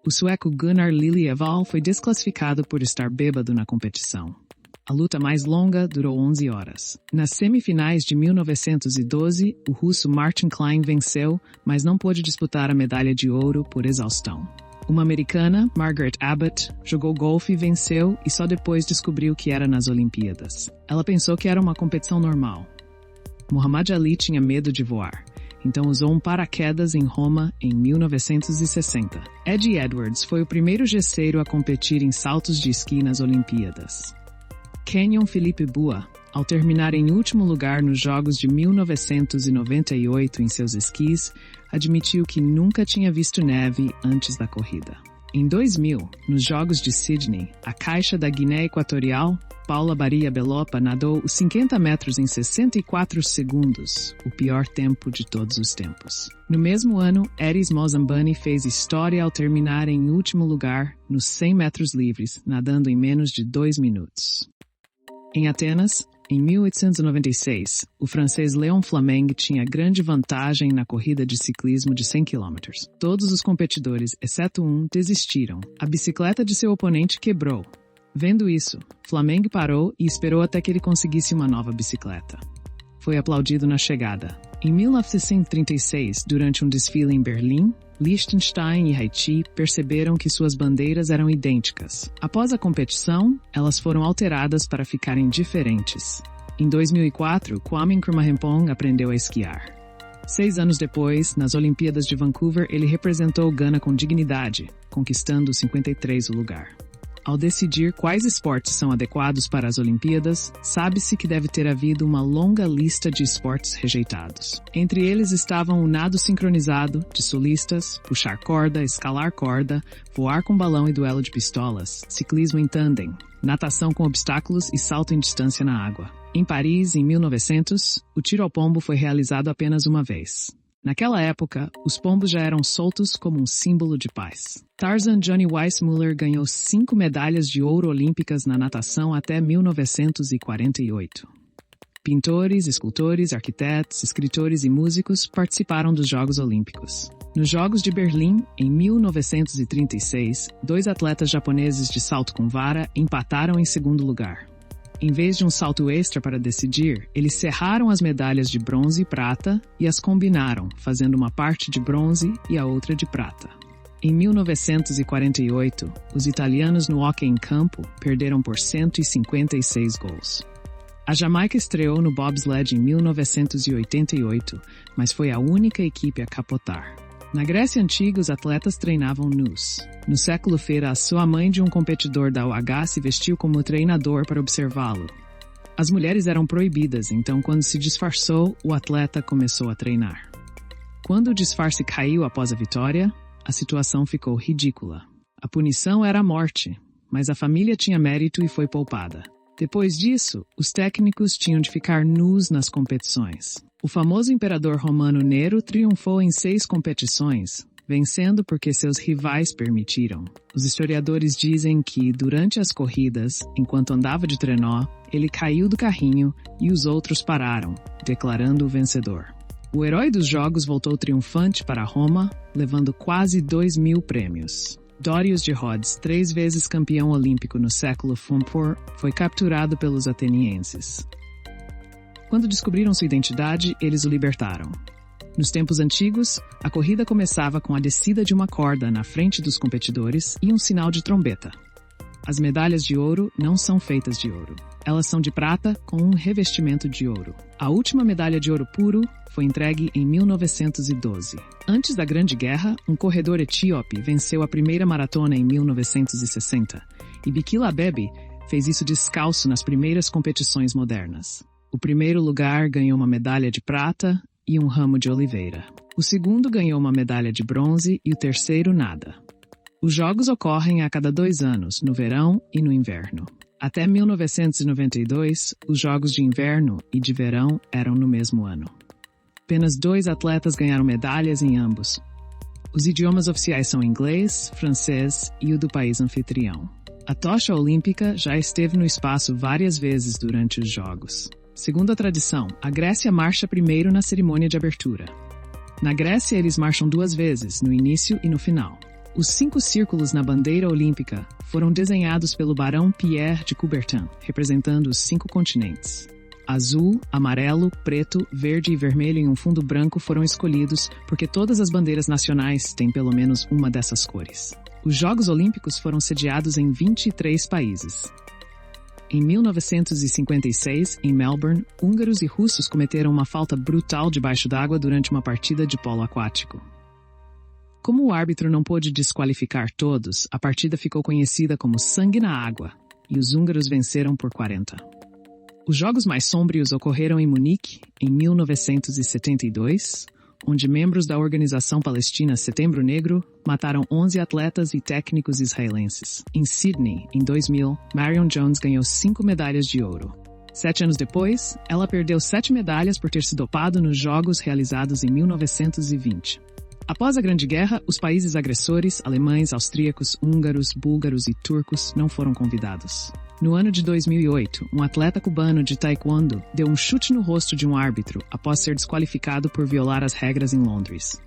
O sueco Gunnar Liljedahl foi desclassificado por estar bêbado na competição. A luta mais longa durou 11 horas. Nas semifinais de 1912, o russo Martin Klein venceu, mas não pôde disputar a medalha de ouro por exaustão. Uma americana, Margaret Abbott, jogou golfe e venceu e só depois descobriu que era nas Olimpíadas. Ela pensou que era uma competição normal. Muhammad Ali tinha medo de voar, então usou um paraquedas em Roma em 1960. Eddie Edwards foi o primeiro gesseiro a competir em saltos de esqui nas Olimpíadas. Kenyon Philippe Bua, ao terminar em último lugar nos Jogos de 1998 em seus esquis, admitiu que nunca tinha visto neve antes da corrida. Em 2000, nos Jogos de Sydney, a caixa da Guiné Equatorial, Paula Baria Belopa, nadou os 50 metros em 64 segundos, o pior tempo de todos os tempos. No mesmo ano, Eris Mozambani fez história ao terminar em último lugar nos 100 metros livres, nadando em menos de 2 minutos. Em Atenas, em 1896, o francês Léon Flameng tinha grande vantagem na corrida de ciclismo de 100 km. Todos os competidores, exceto um, desistiram. A bicicleta de seu oponente quebrou. Vendo isso, Flameng parou e esperou até que ele conseguisse uma nova bicicleta. Foi aplaudido na chegada. Em 1936, durante um desfile em Berlim, Liechtenstein e Haiti perceberam que suas bandeiras eram idênticas. Após a competição, elas foram alteradas para ficarem diferentes. Em 2004, Kwame Nkrumah aprendeu a esquiar. 6 anos depois, nas Olimpíadas de Vancouver, ele representou Gana com dignidade, conquistando o 53º lugar. Ao decidir quais esportes são adequados para as Olimpíadas, sabe-se que deve ter havido uma longa lista de esportes rejeitados. Entre eles estavam o nado sincronizado, de solistas, puxar corda, escalar corda, voar com balão e duelo de pistolas, ciclismo em tandem, natação com obstáculos e salto em distância na água. Em Paris, em 1900, o tiro ao pombo foi realizado apenas uma vez. Naquela época, os pombos já eram soltos como um símbolo de paz. Tarzan Johnny Weissmuller ganhou 5 medalhas de ouro olímpicas na natação até 1948. Pintores, escultores, arquitetos, escritores e músicos participaram dos Jogos Olímpicos. Nos Jogos de Berlim, em 1936, 2 atletas japoneses de salto com vara empataram em segundo lugar. Em vez de um salto extra para decidir, eles serraram as medalhas de bronze e prata e as combinaram, fazendo uma parte de bronze e a outra de prata. Em 1948, os italianos no hóquei em campo perderam por 156 gols. A Jamaica estreou no bobsled em 1988, mas foi a única equipe a capotar. Na Grécia Antiga, os atletas treinavam nus. No século Feira, a sua mãe de um competidor da UH se vestiu como treinador para observá-lo. As mulheres eram proibidas, então quando se disfarçou, o atleta começou a treinar. Quando o disfarce caiu após a vitória, a situação ficou ridícula. A punição era a morte, mas a família tinha mérito e foi poupada. Depois disso, os técnicos tinham de ficar nus nas competições. O famoso imperador romano Nero triunfou em 6 competições, vencendo porque seus rivais permitiram. Os historiadores dizem que, durante as corridas, enquanto andava de trenó, ele caiu do carrinho e os outros pararam, declarando o vencedor. O herói dos jogos voltou triunfante para Roma, levando quase 2.000 prêmios. Dorios de Rhodes, 3 vezes campeão olímpico no século FUMPOR, foi capturado pelos atenienses. Quando descobriram sua identidade, eles o libertaram. Nos tempos antigos, a corrida começava com a descida de uma corda na frente dos competidores e um sinal de trombeta. As medalhas de ouro não são feitas de ouro. Elas são de prata com um revestimento de ouro. A última medalha de ouro puro foi entregue em 1912. Antes da Grande Guerra, um corredor etíope venceu a primeira maratona em 1960, e Bikila Bebe fez isso descalço nas primeiras competições modernas. O primeiro lugar ganhou uma medalha de prata e um ramo de oliveira. O segundo ganhou uma medalha de bronze e o terceiro nada. Os jogos ocorrem a cada 2 anos, no verão e no inverno. Até 1992, os jogos de inverno e de verão eram no mesmo ano. Apenas 2 atletas ganharam medalhas em ambos. Os idiomas oficiais são inglês, francês e o do país anfitrião. A tocha olímpica já esteve no espaço várias vezes durante os jogos. Segundo a tradição, a Grécia marcha primeiro na cerimônia de abertura. Na Grécia, eles marcham 2 vezes, no início e no final. Os 5 círculos na bandeira olímpica foram desenhados pelo barão Pierre de Coubertin, representando os 5 continentes. Azul, amarelo, preto, verde e vermelho em um fundo branco foram escolhidos porque todas as bandeiras nacionais têm pelo menos uma dessas cores. Os Jogos Olímpicos foram sediados em 23 países. Em 1956, em Melbourne, húngaros e russos cometeram uma falta brutal debaixo d'água durante uma partida de polo aquático. Como o árbitro não pôde desqualificar todos, a partida ficou conhecida como Sangue na Água, e os húngaros venceram por 40. Os jogos mais sombrios ocorreram em Munique, em 1972, onde membros da organização palestina Setembro Negro mataram 11 atletas e técnicos israelenses. Em Sydney, em 2000, Marion Jones ganhou 5 medalhas de ouro. 7 anos depois, ela perdeu 7 medalhas por ter se dopado nos jogos realizados em 1920. Após a Grande Guerra, os países agressores, alemães, austríacos, húngaros, búlgaros e turcos, não foram convidados. No ano de 2008, um atleta cubano de taekwondo deu um chute no rosto de um árbitro após ser desqualificado por violar as regras em Londres.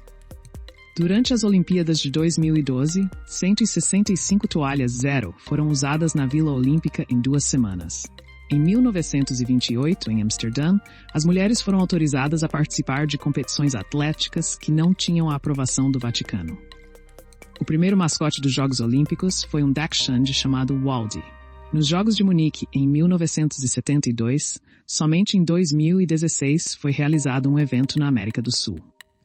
Durante as Olimpíadas de 2012, 165 toalhas zero foram usadas na Vila Olímpica em 2 semanas. Em 1928, em Amsterdã, as mulheres foram autorizadas a participar de competições atléticas que não tinham a aprovação do Vaticano. O primeiro mascote dos Jogos Olímpicos foi um Dachshund chamado Waldy. Nos Jogos de Munique, em 1972, somente em 2016 foi realizado um evento na América do Sul.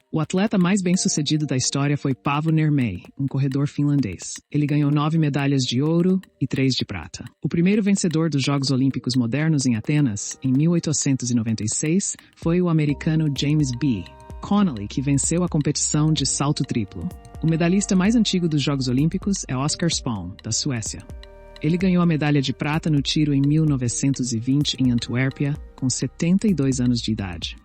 O atleta mais bem-sucedido da história foi Paavo Nurmi, um corredor finlandês. Ele ganhou 9 medalhas de ouro e 3 de prata. O primeiro vencedor dos Jogos Olímpicos modernos em Atenas, em 1896, foi o americano James B. Connolly, que venceu a competição de salto triplo. O medalhista mais antigo dos Jogos Olímpicos é Oscar Spahn, da Suécia. Ele ganhou a medalha de prata no tiro em 1920 em Antuérpia, com 72 anos de idade.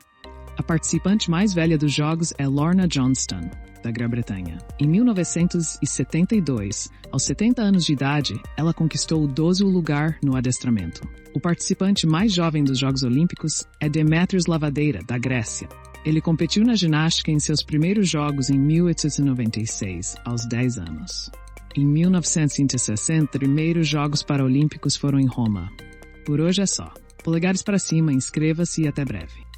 A participante mais velha dos Jogos é Lorna Johnston, da Grã-Bretanha. Em 1972, aos 70 anos de idade, ela conquistou o 12º lugar no adestramento. O participante mais jovem dos Jogos Olímpicos é Demetrios Lavadeira, da Grécia. Ele competiu na ginástica em seus primeiros Jogos em 1896, aos 10 anos. Em 1960, os primeiros Jogos Paralímpicos foram em Roma. Por hoje é só. Polegares para cima, inscreva-se e até breve.